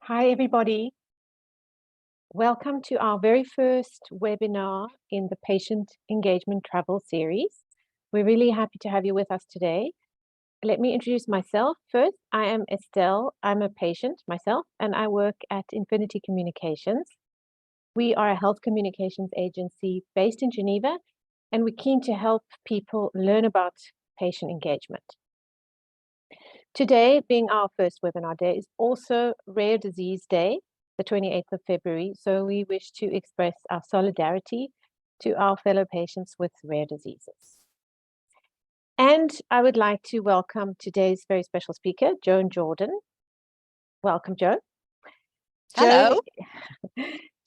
Hi, everybody. Welcome to our very first webinar in the Patient Engagement Travel series. We're really happy to have you with us today. Let me introduce myself first. I am Estelle. I'm a patient myself, and I work at Infinity Communications. We are a health communications agency based in Geneva, and we're keen to help people learn about patient engagement. Today, being our first webinar day, is also Rare Disease Day, the 28th of February. So we wish to express our solidarity to our fellow patients with rare diseases. And I would like to welcome today's very special speaker, Joan Jordan. Welcome, Joan. Hello.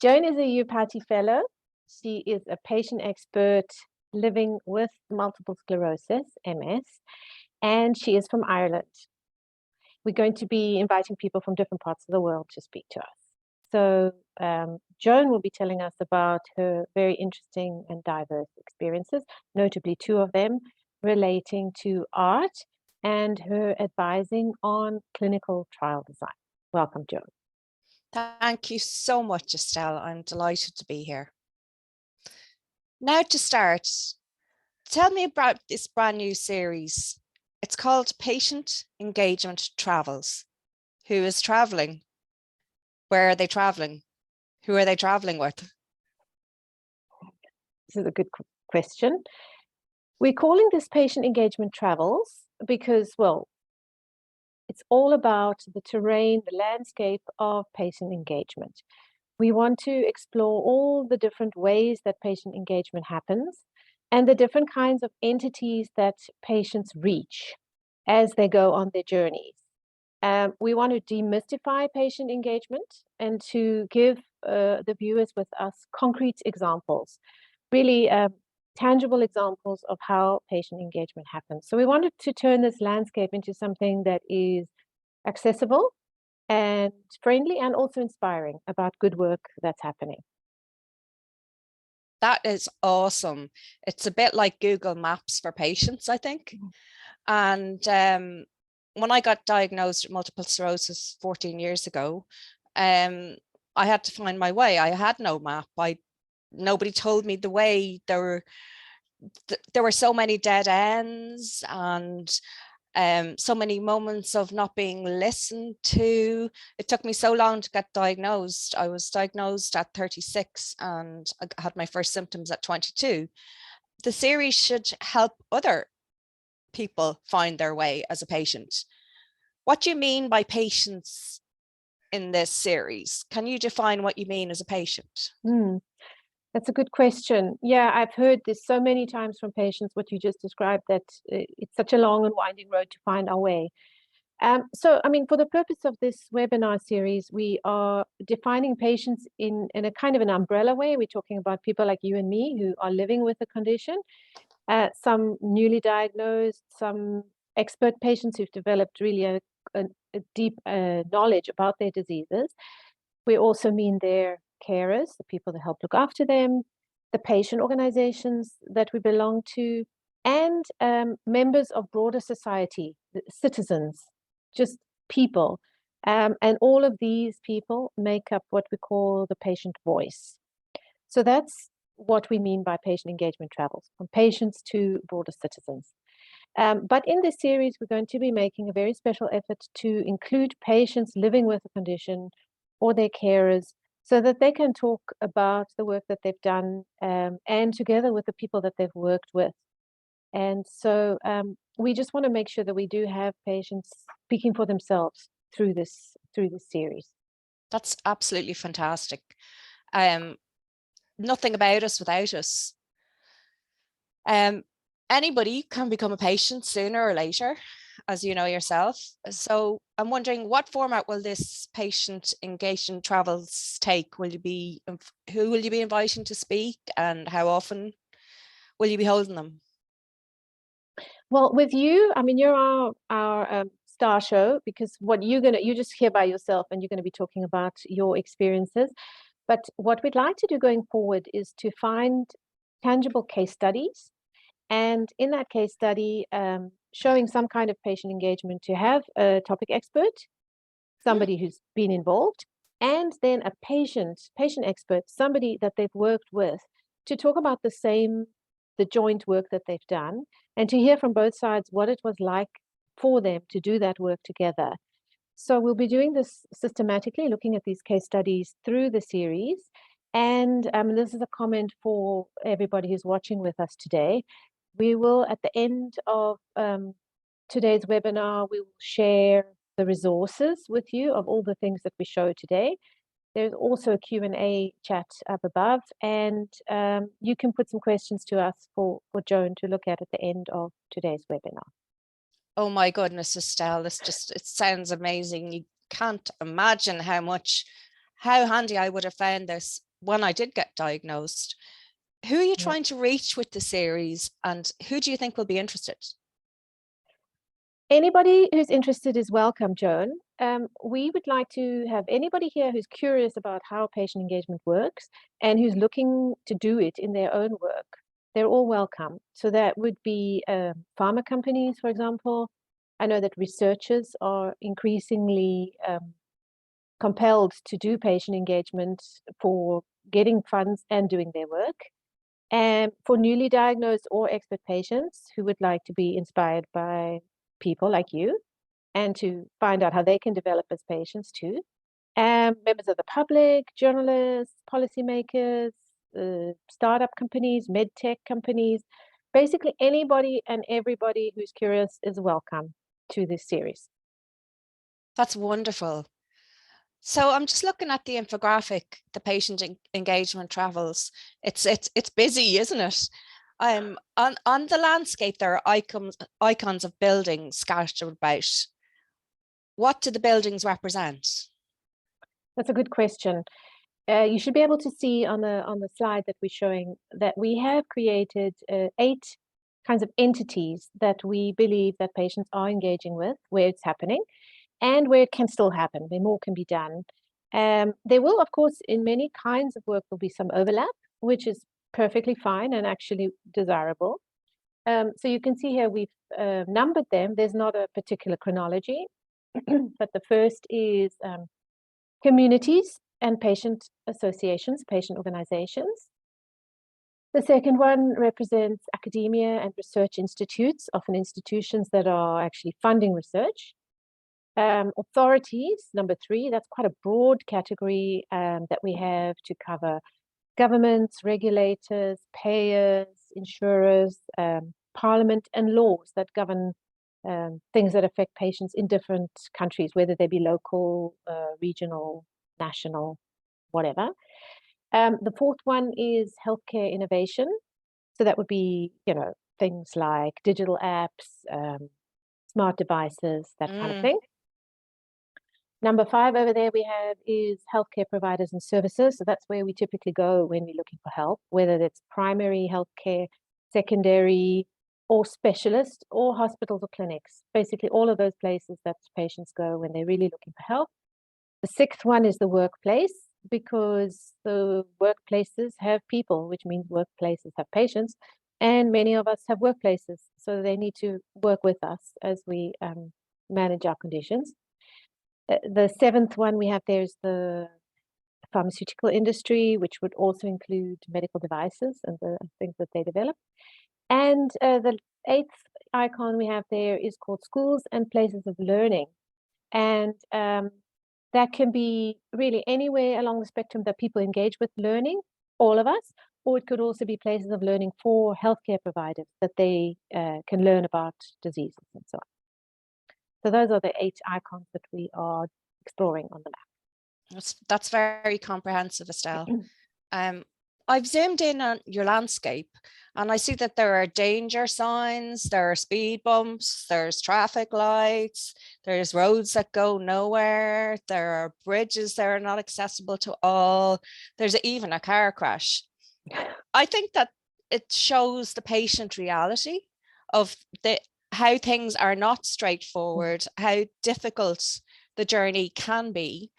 Joan is a EUPATI Fellow. She is a patient expert living with multiple sclerosis, MS, and she is from Ireland. We're going to be inviting people from different parts of the world to speak to us. So Joan will be telling us about her very interesting and diverse experiences, notably two of them relating to art and her advising on clinical trial design. Welcome, Joan. Thank you so much, Estelle. I'm delighted to be here. Now to start, tell me about this brand new series. It's called Patient Engagement Travels. Who is traveling? Where are they traveling? Who are they traveling with? This is a good question. We're calling this Patient Engagement Travels because, well, it's all about the terrain, the landscape of patient engagement. We want to explore all the different ways that patient engagement happens and the different kinds of entities that patients reach as they go on their journeys. We want to demystify patient engagement and to give the viewers with us concrete examples, really tangible examples of how patient engagement happens. So we wanted to turn this landscape into something that is accessible and friendly and also inspiring about good work that's happening. That is awesome. It's a bit like Google Maps for patients, I think. And when I got diagnosed with multiple sclerosis 14 years ago, I had to find my way. I had no map. Nobody told me the way. There were so many dead ends and so many moments of not being listened to. It took me so long to get diagnosed. I was diagnosed at 36 and I had my first symptoms at 22. The series should help other people find their way as a patient. What do you mean by patients in this series? Can you define what you mean as a patient? That's a good question. Yeah, I've heard this so many times from patients, what you just described, that it's such a long and winding road to find our way. So, I mean, for the purpose of this webinar series, we are defining patients in a kind of an umbrella way. We're talking about people like you and me who are living with the condition, some newly diagnosed, some expert patients who've developed really a deep knowledge about their diseases. We also mean their carers, the people that help look after them, the patient organizations that we belong to, and members of broader society, citizens, just people. And all of these people make up what we call the patient voice. So that's what we mean by patient engagement travels, from patients to broader citizens. But in this series, we're going to be making a very special effort to include patients living with a condition or their carers so that they can talk about the work that they've done and together with the people that they've worked with. And so we just want to make sure that we do have patients speaking for themselves through this series. That's absolutely fantastic. Nothing about us without us. Anybody can become a patient sooner or later, as you know yourself. So I'm wondering, what format will this patient engagement travels take? Who will you be inviting to speak, and how often will you be holding them? Well, with you, I mean, you're our star show, because what you're just here by yourself and you're going to be talking about your experiences. But what we'd like to do going forward is to find tangible case studies. And in that case study, showing some kind of patient engagement, to have a topic expert, somebody who's been involved, and then a patient expert, somebody that they've worked with, to talk about the joint work that they've done, and to hear from both sides what it was like for them to do that work together. So we'll be doing this systematically, looking at these case studies through the series. And this is a comment for everybody who's watching with us today. We will, at the end of today's webinar, we will share the resources with you of all the things that we show today. There's also a Q&A chat up above, and you can put some questions to us for Joan to look at the end of today's webinar. Oh my goodness, Estelle, it sounds amazing. You can't imagine how handy I would have found this when I did get diagnosed. Who are you trying to reach with the series, and who do you think will be interested? Anybody who's interested is welcome, Joan. We would like to have anybody here who's curious about how patient engagement works and who's looking to do it in their own work. They're all welcome. So that would be pharma companies, for example. I know that researchers are increasingly compelled to do patient engagement for getting funds and doing their work. And for newly diagnosed or expert patients who would like to be inspired by people like you and to find out how they can develop as patients too. And members of the public, journalists, policymakers, startup companies, medtech companies, basically anybody and everybody who's curious is welcome to this series. That's wonderful. So I'm just looking at the infographic, the patient engagement travels. It's busy, isn't it? On the landscape, there are icons of buildings scattered about. What do the buildings represent? That's a good question. You should be able to see on the slide that we're showing that we have created 8 kinds of entities that we believe that patients are engaging with, where it's happening, and where it can still happen, where more can be done. There will, of course, in many kinds of work, there'll be some overlap, which is perfectly fine and actually desirable. So you can see here we've numbered them. There's not a particular chronology, but the first is communities and patient associations, patient organizations. The second one represents academia and research institutes, often institutions that are actually funding research. Authorities, number 3, that's quite a broad category that we have to cover governments, regulators, payers, insurers, parliament, and laws that govern things that affect patients in different countries, whether they be local, regional, national, whatever. The fourth one is healthcare innovation. So that would be, things like digital apps, smart devices, that kind of thing. Number 5 over there we have is healthcare providers and services. So that's where we typically go when we're looking for help, whether it's primary healthcare, secondary, or specialist, or hospitals or clinics. Basically all of those places that patients go when they're really looking for help. The 6th one is the workplace, because the workplaces have people, which means workplaces have patients, and many of us have workplaces, so they need to work with us as we manage our conditions. The 7th one we have there is the pharmaceutical industry, which would also include medical devices and the things that they develop. And the 8th icon we have there is called schools and places of learning. And that can be really anywhere along the spectrum that people engage with learning, all of us, or it could also be places of learning for healthcare providers that they can learn about diseases and so on. So those are the 8 icons that we are exploring on the map. That's very comprehensive, Estelle. I've zoomed in on your landscape and I see that there are danger signs, there are speed bumps, there's traffic lights, there's roads that go nowhere, there are bridges that are not accessible to all, there's even a car crash. I think that it shows the patient reality of how things are not straightforward, how difficult the journey can be.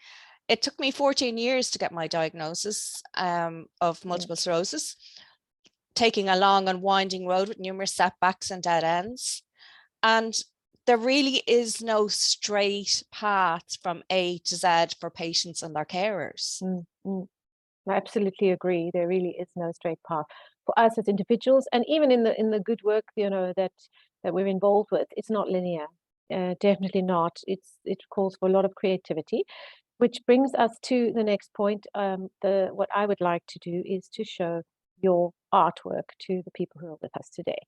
It took me 14 years to get my diagnosis of multiple sclerosis, taking a long and winding road with numerous setbacks and dead ends. And there really is no straight path from A to Z for patients and their carers. I absolutely agree. There really is no straight path for us as individuals, and even in the good work, you know, that we're involved with. It's not linear. Definitely not. It calls for a lot of creativity, which brings us to the next point. What I would like to do is to show your artwork to the people who are with us today.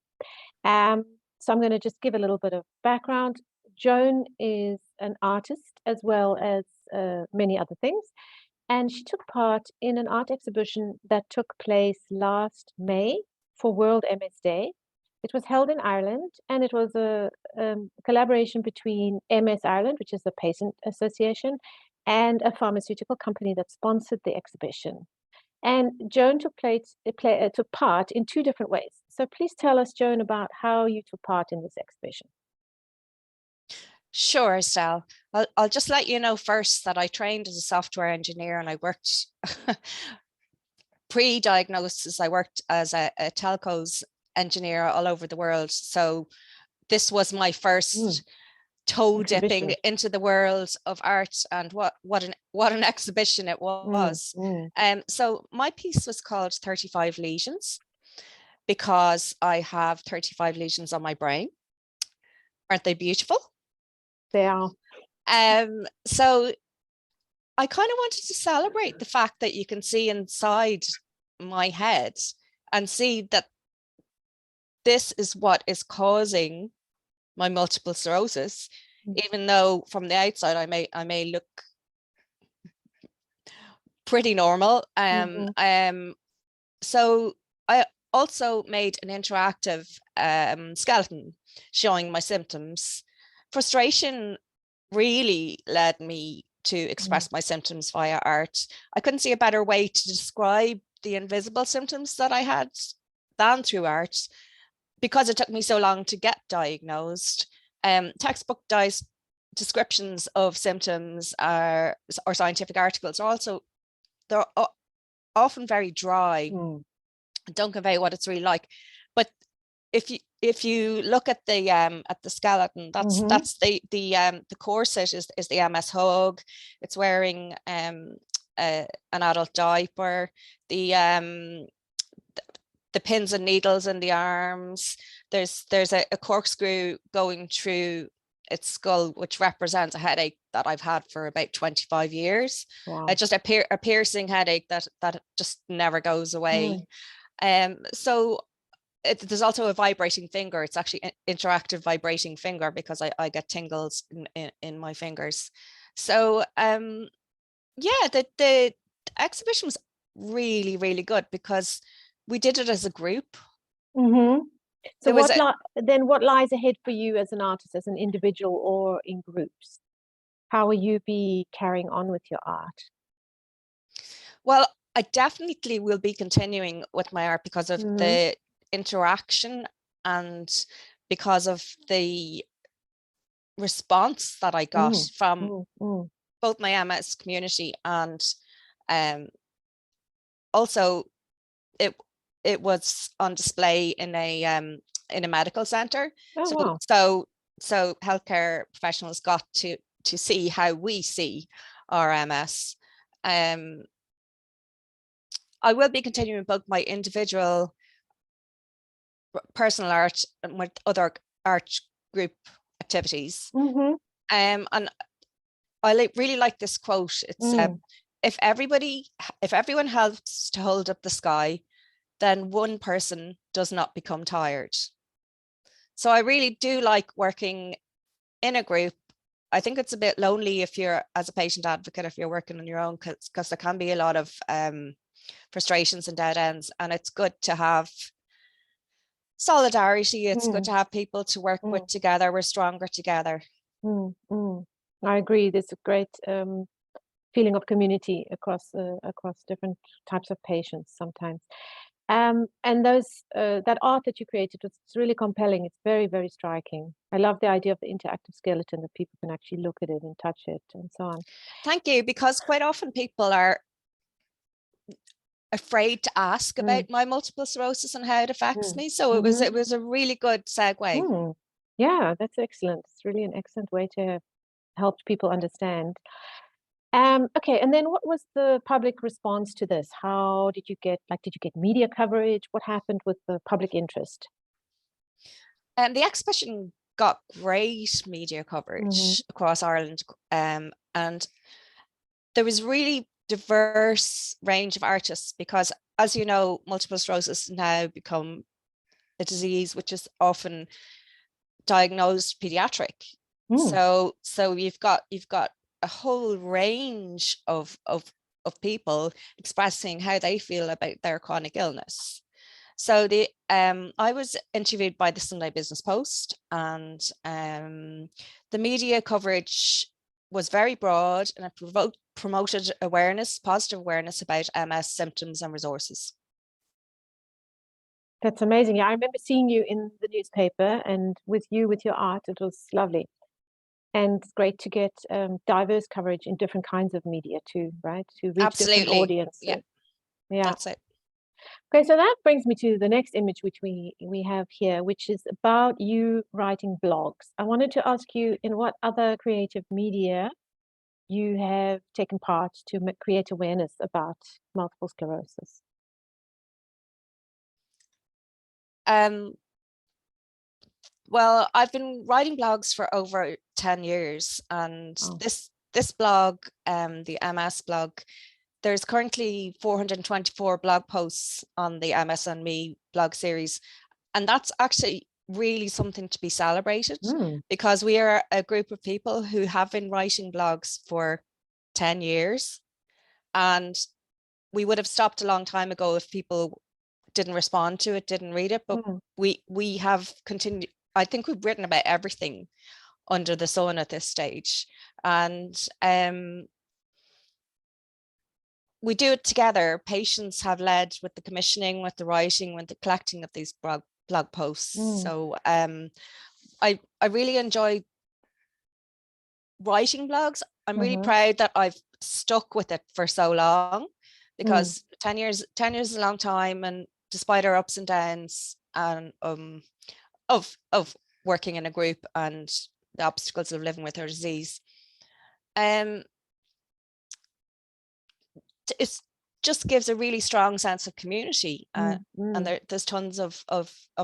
So I'm going to just give a little bit of background. Joan is an artist as well as many other things. And she took part in an art exhibition that took place last May for World MS Day. It was held in Ireland, and it was a collaboration between MS Ireland, which is the patient association, and a pharmaceutical company that sponsored the exhibition. And Joan took part in two different ways. So please tell us, Joan, about how you took part in this exhibition. Sure, Estelle. I'll just let you know first that I trained as a software engineer, and I worked pre-diagnosis. I worked as a telcos engineer all over the world. So this was my first toe dipping into the world of art, and what an exhibition it was. So my piece was called 35 lesions because I have 35 lesions on my brain. Aren't they beautiful? They are. So I kind of wanted to celebrate the fact that you can see inside my head and see that this is what is causing my multiple sclerosis, even though from the outside I may look pretty normal. So I also made an interactive skeleton showing my symptoms. Frustration really led me to express my symptoms via art. I couldn't see a better way to describe the invisible symptoms that I had than through art, because it took me so long to get diagnosed. Textbook descriptions of symptoms or scientific articles are also, they're often very dry, don't convey what it's really like. But if you look at the skeleton, that's the corset is the MS hug. It's wearing an adult diaper. The pins and needles in the arms. There's a corkscrew going through its skull, which represents a headache that I've had for about 25 years. Wow. Just a piercing headache that just never goes away. So there's also a vibrating finger. It's actually an interactive vibrating finger because I get tingles in my fingers. So yeah, the exhibition was really, really good because we did it as a group. So what lies ahead for you as an artist, as an individual or in groups? How will you be carrying on with your art? Well, I definitely will be continuing with my art because of the interaction and because of the response that I got from both my MS community and also it was on display in a medical center. So healthcare professionals got to see how we see our MS. I will be continuing both my individual personal art and with other art group activities. And I really like this quote. It's if everyone helps to hold up the sky, then one person does not become tired. So I really do like working in a group. I think it's a bit lonely if you're, as a patient advocate, if you're working on your own, because there can be a lot of frustrations and dead ends, and it's good to have solidarity. It's good to have people to work with together. We're stronger together. I agree. There's a great feeling of community across different types of patients sometimes. And that art that you created was really compelling. It's very, very striking. I love the idea of the interactive skeleton, that people can actually look at it and touch it and so on. Thank you, because quite often people are afraid to ask about my multiple sclerosis and how it affects me. So it was a really good segue. Yeah, that's excellent. It's really an excellent way to help people understand. Okay, and then what was the public response to this? How did you get, like, did you get media coverage? What happened with the public interest? And the exhibition got great media coverage across Ireland, and there was really diverse range of artists because, as you know, multiple sclerosis now become a disease which is often diagnosed pediatric. So you've got a whole range of people expressing how they feel about their chronic illness. So I was interviewed by the Sunday Business Post, and the media coverage was very broad, and it promoted awareness, positive awareness about MS symptoms and resources. That's amazing. Yeah, I remember seeing you in the newspaper and with your art. It was lovely. And it's great to get diverse coverage in different kinds of media too, right? To reach different audiences. Yeah, that's it. Okay, so that brings me to the next image, which we have here, which is about you writing blogs. I wanted to ask you, in what other creative media you have taken part to create awareness about multiple sclerosis? Well, I've been writing blogs for over 10 years, and this blog, the MS blog, there's currently 424 blog posts on the MS and Me blog series, and that's actually really something to be celebrated because we are a group of people who have been writing blogs for 10 years, and we would have stopped a long time ago if people didn't respond to it, didn't read it, but we have continued. I think we've written about everything under the sun at this stage, and we do it together. Patients have led with the commissioning, with the writing, with the collecting of these blog posts. So I really enjoy writing blogs. I'm really proud that I've stuck with it for so long, because 10 years is a long time, and despite our ups and downs and of working in a group and the obstacles of living with our disease, it just gives a really strong sense of community, and there's tons of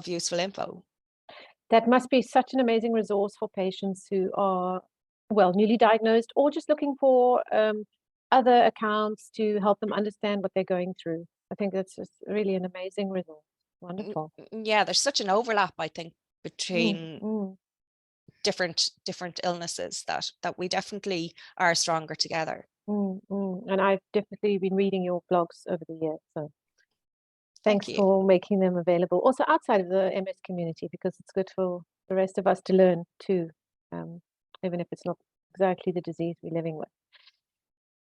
useful info. That must be such an amazing resource for patients who are, well, newly diagnosed or just looking for other accounts to help them understand what they're going through. I think that's just really an amazing resource. Wonderful. Yeah, there's such an overlap, I think, between different illnesses that we definitely are stronger together. And I've definitely been reading your blogs over the years, so thanks Thank you. for making them available also outside of the MS community, because it's good for the rest of us to learn too, even if it's not exactly the disease we're living with.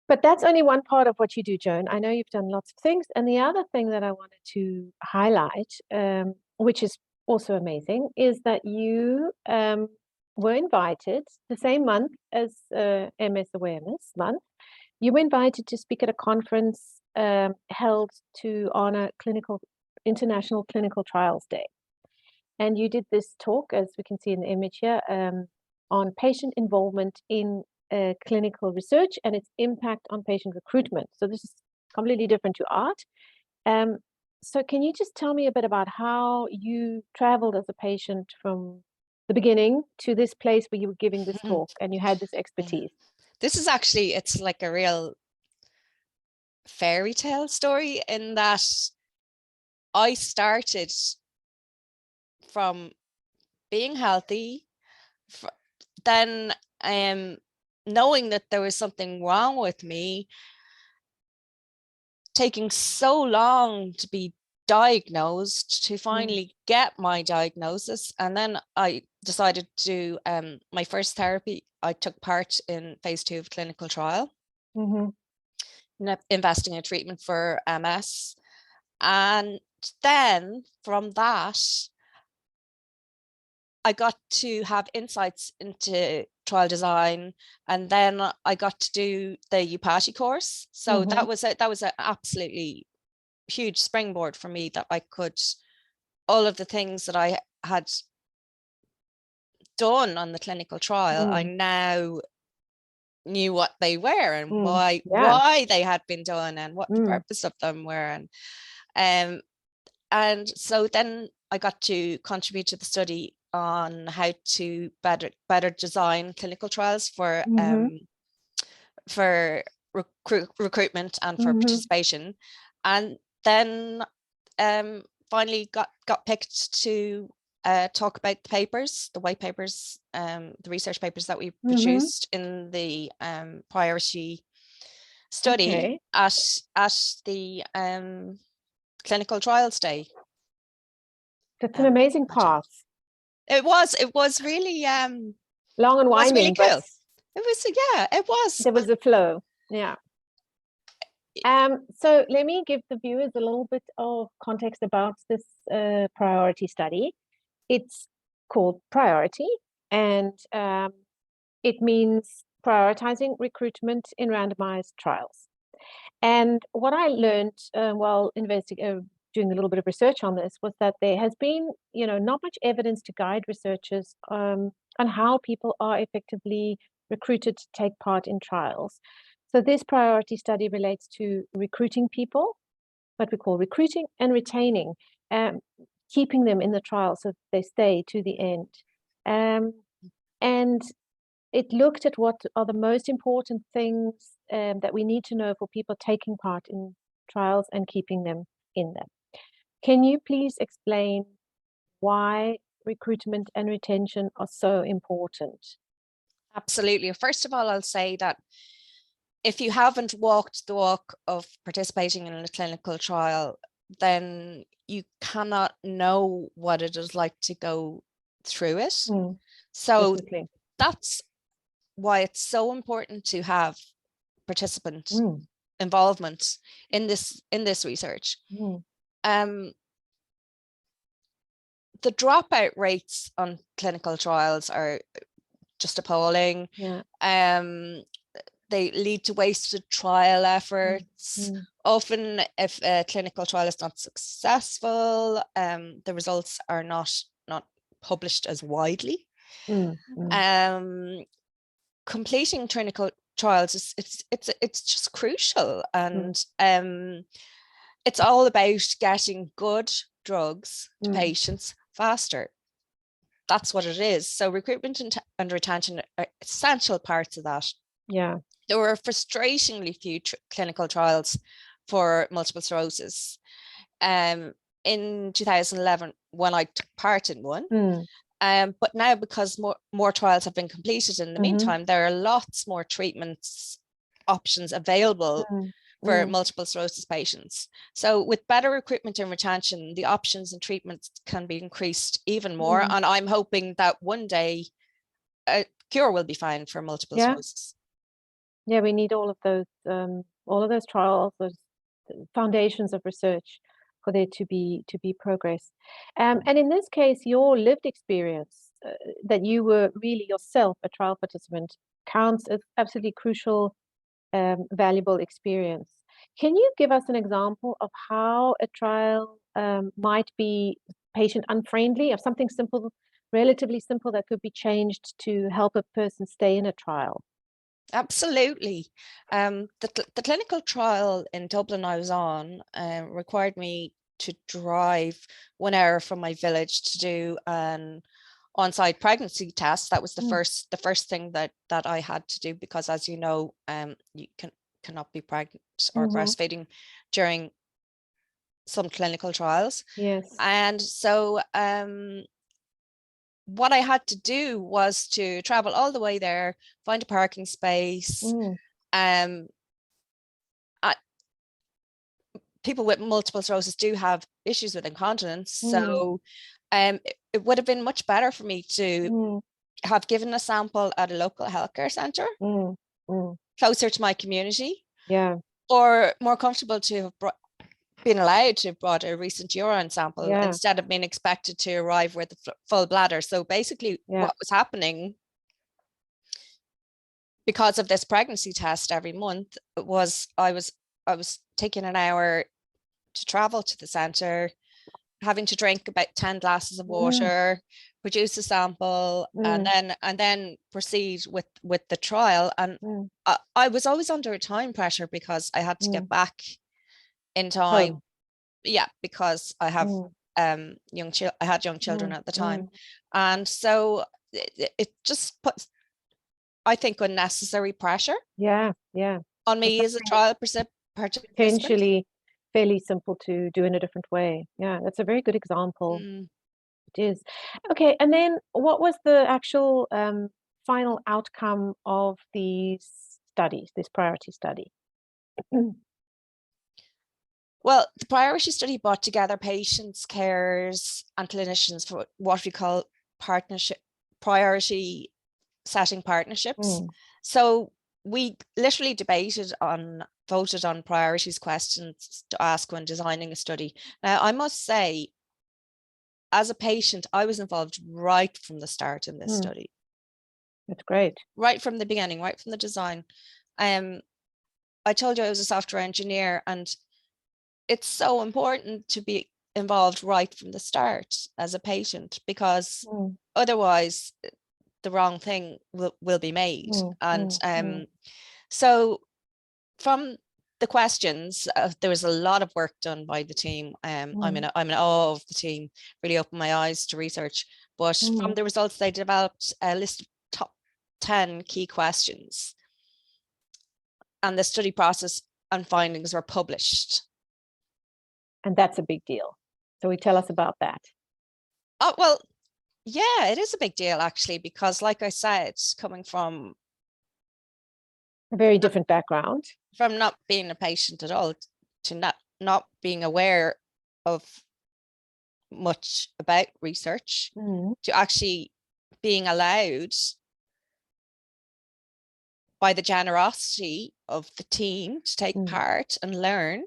But that's only one part of what you do, Joan. I know you've done lots of things. And the other thing that I wanted to highlight, which is also amazing, is that you were invited the same month as MS Awareness Month. You were invited to speak at a conference held to honor International Clinical Trials Day. And you did this talk, as we can see in the image here, on patient involvement in clinical research and its impact on patient recruitment. So this is completely different to art. So can you just tell me a bit about how you traveled as a patient from the beginning to this place where you were giving this talk and you had this expertise? This is actually, it's like a real fairy tale story, in that I started from being healthy, then knowing that there was something wrong with me, taking so long to be diagnosed, to finally get my diagnosis. And then I decided to do my first therapy. I took part in phase 2 of clinical trial, investing in treatment for MS. And then from that, I got to have insights into trial design, and then I got to do the EUPATI course. So that was an absolutely huge springboard for me, that I could, all of the things that I had done on the clinical trial, I now knew what they were and why they had been done and what the purpose of them were. And so then I got to contribute to the study on how to better design clinical trials for recruitment and for participation, and then finally got picked to talk about the papers, the white papers, the research papers that we produced in the priority study at the clinical trials day. That's an amazing path. It was really long and winding, really cool. It was. There was a flow. Yeah. So let me give the viewers a little bit of context about this priority study. It's called Priority, and it means prioritizing recruitment in randomized trials. And what I learned while doing a little bit of research on this was that there has been, not much evidence to guide researchers on how people are effectively recruited to take part in trials. So this priority study relates to recruiting people, what we call recruiting, and retaining, keeping them in the trial so they stay to the end. And it looked at what are the most important things that we need to know for people taking part in trials and keeping them in them. Can you please explain why recruitment and retention are so important? Absolutely. First of all, I'll say that if you haven't walked the walk of participating in a clinical trial, then you cannot know what it is like to go through it. So definitely. That's why it's so important to have participant involvement in this research. The dropout rates on clinical trials are just appalling. They lead to wasted trial efforts. Often, if a clinical trial is not successful, the results are not published as widely. Completing clinical trials it's just crucial, and it's all about getting good drugs to patients faster. That's what it is. So recruitment and retention are essential parts of that. There were frustratingly few clinical trials for multiple sclerosis in 2011 when I took part in one. But now, because more trials have been completed in the meantime, there are lots more treatments options available for multiple sclerosis patients. So with better recruitment and retention, the options and treatments can be increased even more. And I'm hoping that one day a cure will be found for multiple sclerosis. Yeah, we need all of those trials, those foundations of research for there to be progress. And in this case, your lived experience that you were really yourself a trial participant counts as absolutely crucial, valuable experience. Can you give us an example of how a trial might be patient unfriendly, of something simple, relatively simple, that could be changed to help a person stay in a trial? Absolutely. The clinical trial in Dublin I was on required me to drive 1 hour from my village to do an on-site pregnancy test. That was the first thing that I had to do, because, as you know, you cannot be pregnant or breastfeeding during some clinical trials. Yes. And so what I had to do was to travel all the way there, find a parking space. People with multiple sclerosis do have issues with incontinence. So it would have been much better for me to have given a sample at a local healthcare centre, closer to my community. Or more comfortable to have been allowed to have brought a recent urine sample instead of being expected to arrive with a full bladder. So basically what was happening, because of this pregnancy test every month, was I was taking an hour to travel to the centre, having to drink about 10 glasses of water, produce a sample, and then proceed with the trial. And I was always under a time pressure because I had to get back in time. Yeah, because I have young children at the time, and so it just puts, I think, unnecessary pressure. On me as a trial participant. Potentially fairly simple to do in a different way. Yeah, that's a very good example. It is. Okay, and then what was the actual final outcome of these studies, this priority study? Well, the priority study brought together patients, carers, and clinicians for what we call priority setting partnerships. So we literally voted on priorities questions to ask when designing a study. Now, I must say, as a patient, I was involved right from the start in this study. That's great. Right from the beginning, right from the design. I told you I was a software engineer, and it's so important to be involved right from the start as a patient, because otherwise the wrong thing will be made. So from the questions, there was a lot of work done by the team. I'm in awe of the team, really opened my eyes to research. But from the results, they developed a list of top 10 key questions, and the study process and findings were published. And that's a big deal. So tell us about that. Oh, well, yeah, it is a big deal, actually, because like I said, coming from a very different background, from not being a patient at all to not being aware of much about research, to actually being allowed by the generosity of the team to take part and learn,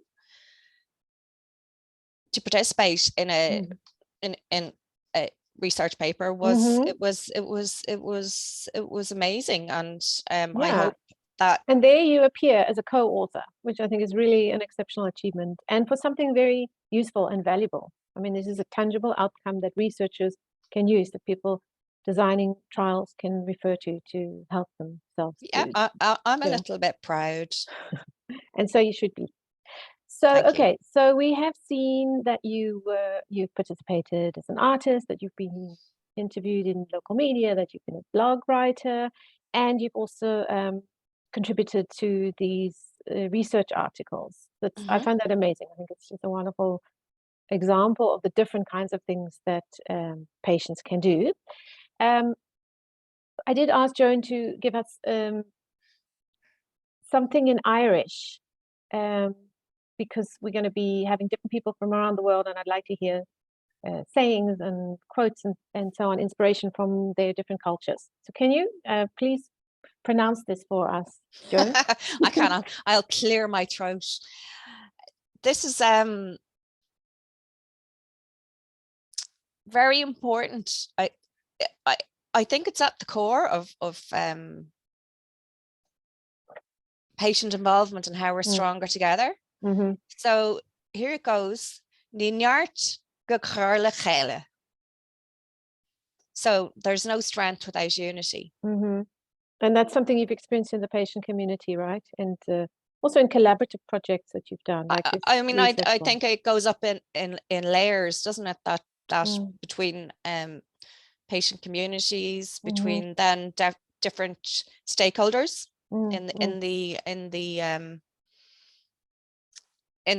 to participate in a research paper was amazing. And I hope that, and there you appear as a co-author, which I think is really an exceptional achievement, and for something very useful and valuable. I mean, this is a tangible outcome that researchers can use, that people designing trials can refer to help themselves. Yeah, I'm a little bit proud. And so you should be. So, okay, so we have seen that you've participated as an artist, that you've been interviewed in local media, that you've been a blog writer, and you've also contributed to these research articles. I find that amazing. I think it's just a wonderful example of the different kinds of things that patients can do. I did ask Joan to give us something in Irish, because we're going to be having different people from around the world, and I'd like to hear sayings and quotes and so on, inspiration from their different cultures. So can you please pronounce this for us, Joan? I cannot. I'll clear my throat. This is very important. I think it's at the core of patient involvement and how we're stronger together. So here it goes. So there's no strength without unity. And that's something you've experienced in the patient community, right? And also in collaborative projects that you've done. Like this, I mean, I think it goes up in layers, doesn't it? That between patient communities, between then different stakeholders in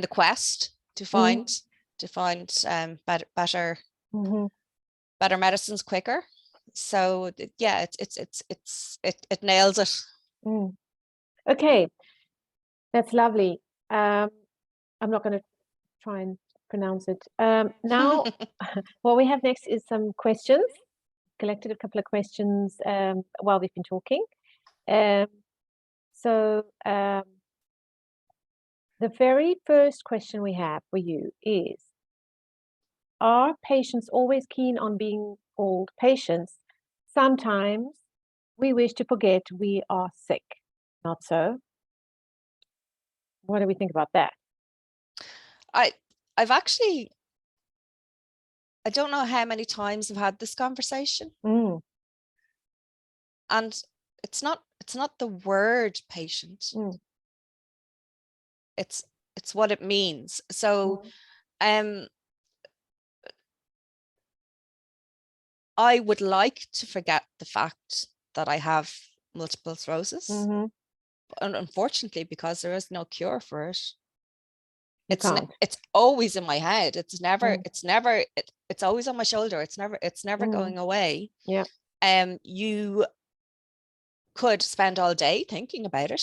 the quest to find better medicines quicker. So yeah, it nails it. Okay, that's lovely. I'm not going to try and pronounce it. Now, what we have next is some questions. Collected a couple of questions while we've been talking. So the very first question we have for you is, are patients always keen on being called patients? Sometimes we wish to forget we are sick. Not so. What do we think about that? I've actually I don't know how many times I've had this conversation, and it's not the word patient. It's what it means. So I would like to forget the fact that I have multiple sclerosis, and unfortunately, because there is no cure for it, it's always in my head. It's always on my shoulder. It's never going away. Yeah. You could spend all day thinking about it,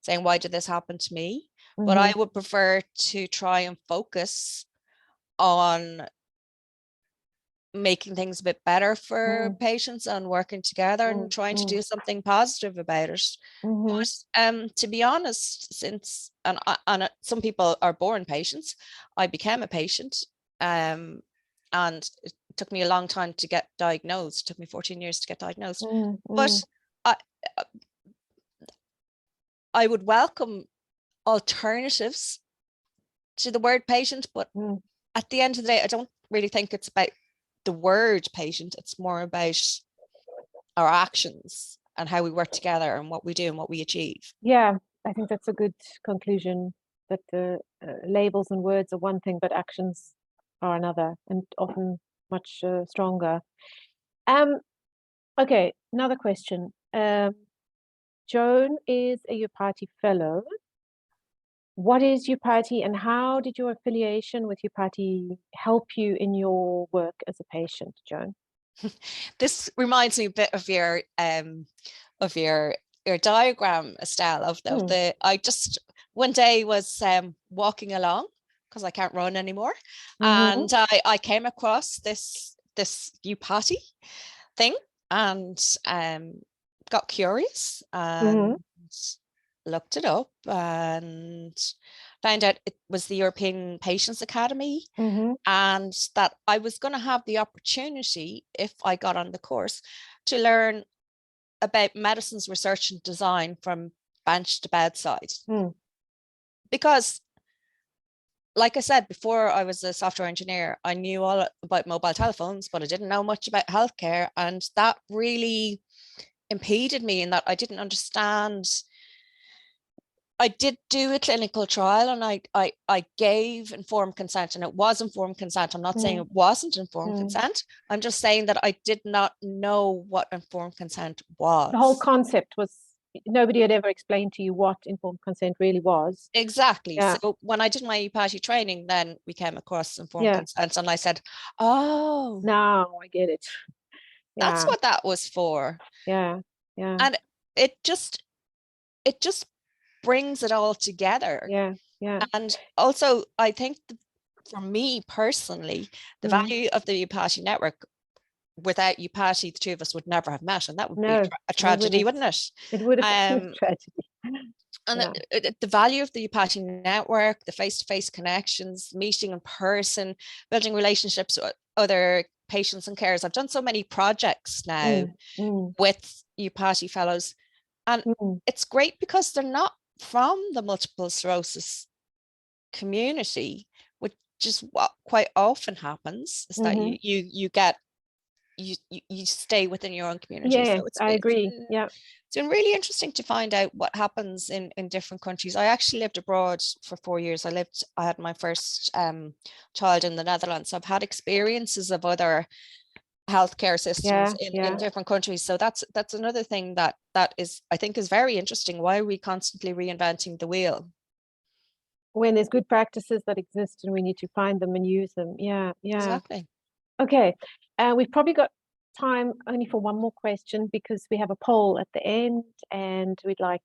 saying, why did this happen to me? But I would prefer to try and focus on making things a bit better for patients and working together and trying to do something positive about it. But to be honest, since some people are born patients, I became a patient, and it took me a long time to get diagnosed. It took me 14 years to get diagnosed. But I would welcome alternatives to the word patient, but at the end of the day, I don't really think it's about the word patient. It's more about our actions and how we work together and what we do and what we achieve. Yeah, I think that's a good conclusion, that the labels and words are one thing, but actions are another, and often much stronger. Okay, another question. Joan is a EUPATI Fellow. What is EUPATI, and how did your affiliation with EUPATI help you in your work as a patient, Joan? This reminds me a bit of your diagram, Estelle, of the I just one day was walking along, because I can't run anymore, and I came across this EUPATI thing, and got curious and looked it up and found out it was the European Patients Academy, and that I was going to have the opportunity, if I got on the course, to learn about medicine's research and design from bench to bedside. Because, like I said, before I was a software engineer, I knew all about mobile telephones, but I didn't know much about healthcare, and that really impeded me in that I didn't understand. I did do a clinical trial, and I gave informed consent, and it was informed consent. I'm not saying it wasn't informed consent. I'm just saying that I did not know what informed consent was. The whole concept was, nobody had ever explained to you what informed consent really was. Exactly. Yeah. So when I did my EUPATI training, then we came across informed consent, and I said, oh, now I get it. That's what that was for. Yeah. And it just brings it all together. Yeah. And also, I think for me personally, the value of the EUPATI network, without EUPATI, the two of us would never have met, and that would be a tragedy, wouldn't it? It would have been a tragedy. And the value of the EUPATI network, the face-to-face connections, meeting in person, building relationships with other patients and carers. I've done so many projects now with EUPATI Fellows, and it's great because they're not from the multiple sclerosis community, which is what quite often happens, is that you stay within your own community. Yeah, so I agree. It's been really interesting to find out what happens in different countries. I actually lived abroad for 4 years. I had my first child in the Netherlands. So I've had experiences of other healthcare systems in different countries. So that's another thing that is, I think, is very interesting. Why are we constantly reinventing the wheel when there's good practices that exist and we need to find them and use them? Exactly. Okay, we've probably got time only for one more question, because we have a poll at the end and we'd like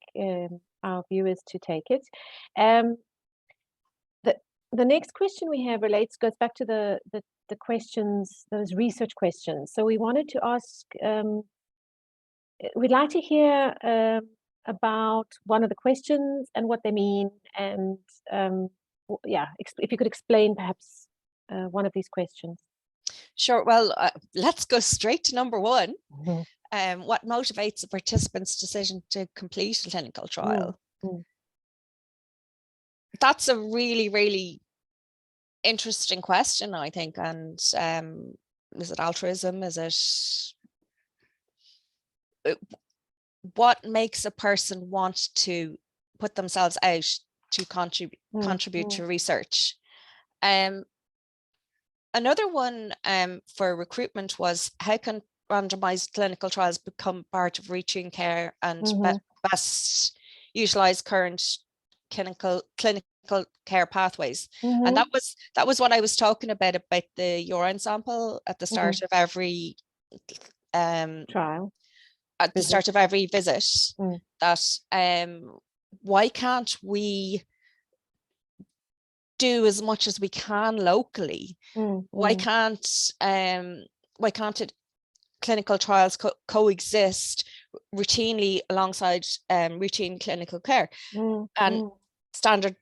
our viewers to take it. The next question we have goes back to the questions, those research questions. So we wanted to ask, we'd like to hear about one of the questions and what they mean, and if you could explain perhaps one of these questions. Sure. Well, let's go straight to number one. What motivates a participant's decision to complete a clinical trial? That's a really, really interesting question, I think. And is it altruism? Is it what makes a person want to put themselves out to contribute to research? Another one for recruitment was, how can randomized clinical trials become part of routine care and best utilize current clinical care pathways? And that was what I was talking about the urine sample at the start of every trial, at the start of every visit. That why can't we do as much as we can locally? Why can't clinical trials coexist routinely alongside routine clinical care and standard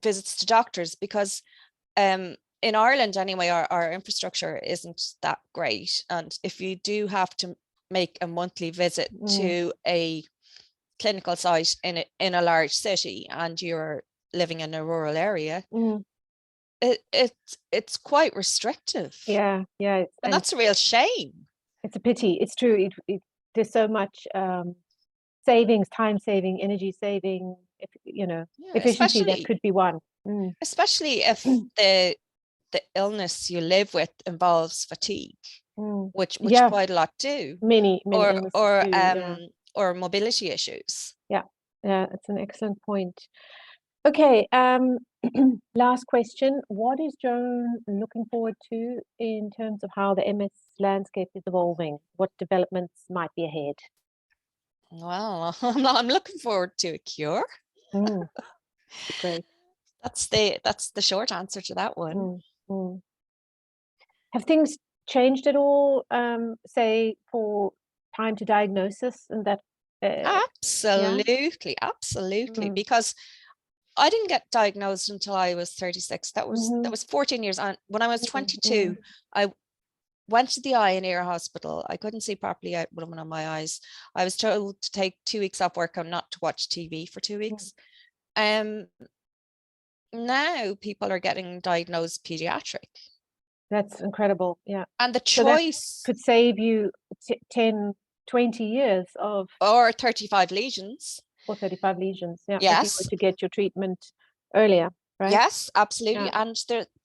visits to doctors? Because in Ireland anyway, our infrastructure isn't that great, and if you do have to make a monthly visit to a clinical site in a large city and you're living in a rural area, it's quite restrictive. Yeah, and that's a real shame. It's a pity. It's true. There's so much savings, time saving, energy saving, efficiency that could be one. Especially if the illness you live with involves fatigue, which quite a lot do. Many illnesses do, or mobility issues. Yeah, that's an excellent point. Okay, last question. What is Joan looking forward to in terms of how the MS landscape is evolving? What developments might be ahead? Well, I'm looking forward to a cure. Great. That's the short answer to that one. Have things changed at all, say, for time to diagnosis and that? Absolutely. Because I didn't get diagnosed until I was 36. That was 14 years on. When I was 22, I went to the eye and ear hospital. I couldn't see properly out with one of my eyes. I was told to take 2 weeks off work and not to watch TV for 2 weeks. Now people are getting diagnosed pediatric. That's incredible. Yeah. And the choice could save you 10, 20 years of, or 35 lesions. Or 35 lesions. Yeah. Yes. If you were to get your treatment earlier, right? Yes, absolutely. Yeah. And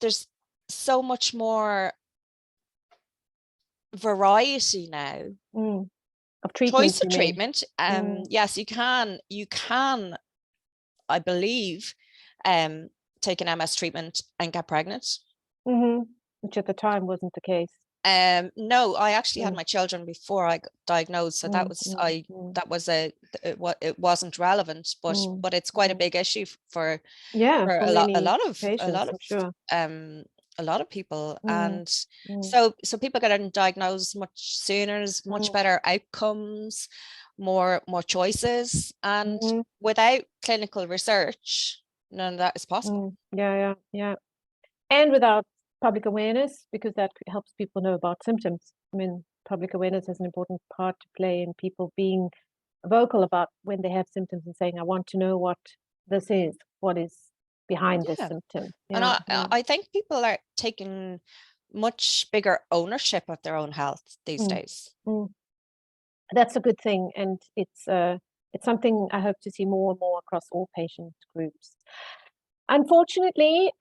there's so much more variety now of treatment. Choice of treatment. Yes, you can, I believe, take an MS treatment and get pregnant. Which at the time wasn't the case. No, I actually had my children before I got diagnosed, so that was it wasn't relevant, but it's quite a big issue for a lot of people, and so people getting diagnosed much sooner, much better outcomes, more choices, and without clinical research, none of that is possible. Yeah. And without public awareness, because that helps people know about symptoms. I mean, public awareness has an important part to play in people being vocal about when they have symptoms and saying, I want to know what this is, what is behind this symptom. And I think people are taking much bigger ownership of their own health these days. That's a good thing, and it's something I hope to see more and more across all patient groups. Unfortunately,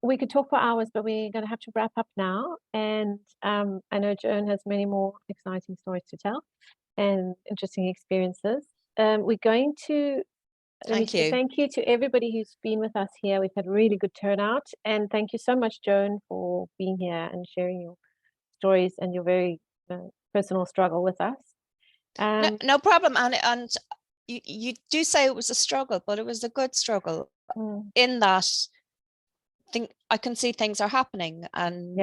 we could talk for hours, but we're going to have to wrap up now. And I know Joan has many more exciting stories to tell and interesting experiences. We're going to thank you to everybody who's been with us here. We've had a really good turnout, and thank you so much, Joan, for being here and sharing your stories and your very personal struggle with us. No problem. And you do say it was a struggle, but it was a good struggle in that I can see things are happening, and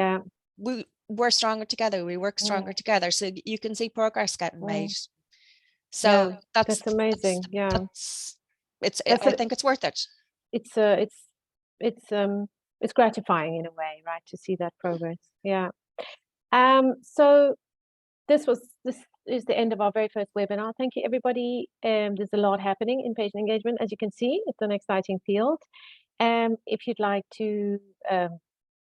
we're stronger together. We work stronger together, so you can see progress getting made. So that's amazing. I think it's worth it. It's gratifying in a way, right, to see that progress. Yeah. So this is the end of our very first webinar. Thank you, everybody. There's a lot happening in patient engagement. As you can see, it's an exciting field. If you'd like to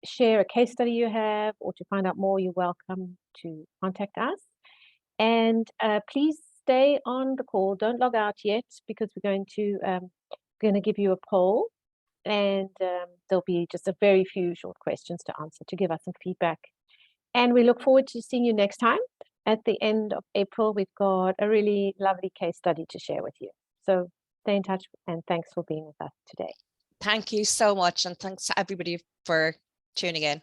share a case study you have or to find out more, you're welcome to contact us. And please stay on the call. Don't log out yet, because we're going to give you a poll, and there'll be just a very few short questions to answer to give us some feedback. And we look forward to seeing you next time. At the end of April, we've got a really lovely case study to share with you. So stay in touch, and thanks for being with us today. Thank you so much. And thanks to everybody for tuning in.